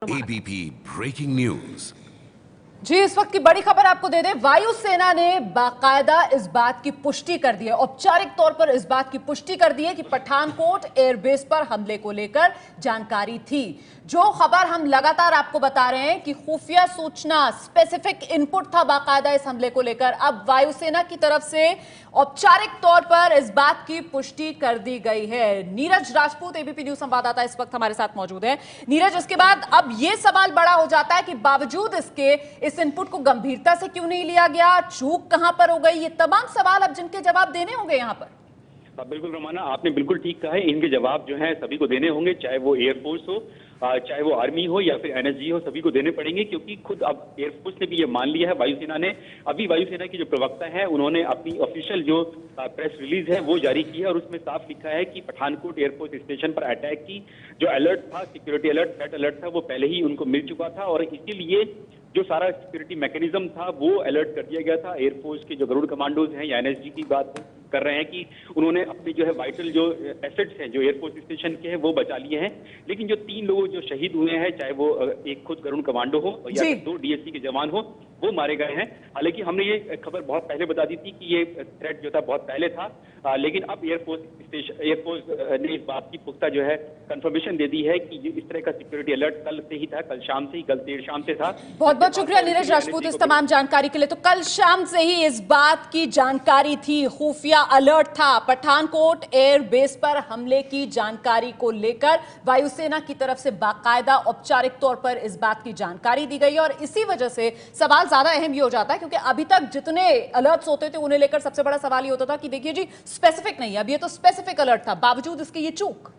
ABP breaking news. जी, इस वक्त की बड़ी खबर आपको दे दें। वायुसेना ने बाकायदा इस बात की पुष्टि कर दी है, औपचारिक तौर पर इस बात की पुष्टि कर दी है कि पठानकोट एयरबेस पर हमले को लेकर जानकारी थी। जो खबर हम लगातार आपको बता रहे हैं कि खुफिया सूचना, स्पेसिफिक इनपुट था बाकायदा इस हमले को लेकर। अब वायुसेना की तरफ से औपचारिक तौर पर इस बात की पुष्टि कर दी गई है। नीरज राजपूत, एबीपी न्यूज संवाददाता, इस वक्त हमारे साथ मौजूद है। नीरज, इसके बाद अब यह सवाल बड़ा हो जाता है कि बावजूद इसके इस इनपुट को गंभीरता से क्यों नहीं लिया गया, चूक कहां पर हो गई, ये तमाम सवाल अब जिनके जवाब देने होंगे यहां पर। बिल्कुल रमाना, आपने बिल्कुल ठीक कहा है। इनके जवाब जो है सभी को देने होंगे, चाहे वो एयरफोर्स हो, चाहे वो आर्मी हो या फिर एनएसजी हो, सभी को देने पड़ेंगे। क्योंकि खुद अब एयरफोर्स ने भी ये मान लिया है, वायुसेना ने। अभी वायुसेना की जो प्रवक्ता है उन्होंने अपनी ऑफिशियल जो प्रेस रिलीज है वो जारी की है और उसमें साफ लिखा है कि पठानकोट एयरफोर्स स्टेशन पर अटैक की जो अलर्ट था, सिक्योरिटी अलर्ट, थ्रेट अलर्ट था, वो पहले ही उनको मिल चुका था और इसीलिए जो सारा सिक्योरिटी मैकेनिज्म था वो अलर्ट कर दिया गया था। एयरफोर्स के जो गरुड़ कमांडोज हैं या एनएसजी की बात कर रहे हैं कि उन्होंने अपने जो है वाइटल जो एसेट्स हैं जो एयरफोर्स स्टेशन के हैं वो बचा लिए हैं। लेकिन जो 3 लोग जो शहीद हुए हैं, चाहे वो एक खुद गरुड़ कमांडो हो या 2 डीएससी के जवान हो, वो मारे गए हैं। हालांकि हमने ये खबर बहुत पहले बता दी थी कि ये थ्रेट जो था बहुत पहले था, लेकिन अब एयरफोर्स ने इस बात की पुख्ता जो है कंफर्मेशन दे दी है कि इस तरह का सिक्योरिटी अलर्ट कल से ही था, कल शाम से ही, कल देर शाम से था। बहुत बहुत शुक्रिया नीरज राजपूत इस तमाम जानकारी के लिए। तो कल शाम से ही इस बात की जानकारी थी, खुफिया अलर्ट था, पठानकोट एयरबेस पर हमले की जानकारी को लेकर वायुसेना की तरफ से बाकायदा औपचारिक तौर पर इस बात की जानकारी दी गई और इसी वजह से सवाल ज्यादा अहम ये हो जाता है क्योंकि अभी तक जितने अलर्ट्स होते थे उन्हें लेकर सबसे बड़ा सवाल ये होता था कि देखिए जी, स्पेसिफिक नहीं है। अब ये तो स्पेसिफिक अलर्ट था, बावजूद इसके ये चूक।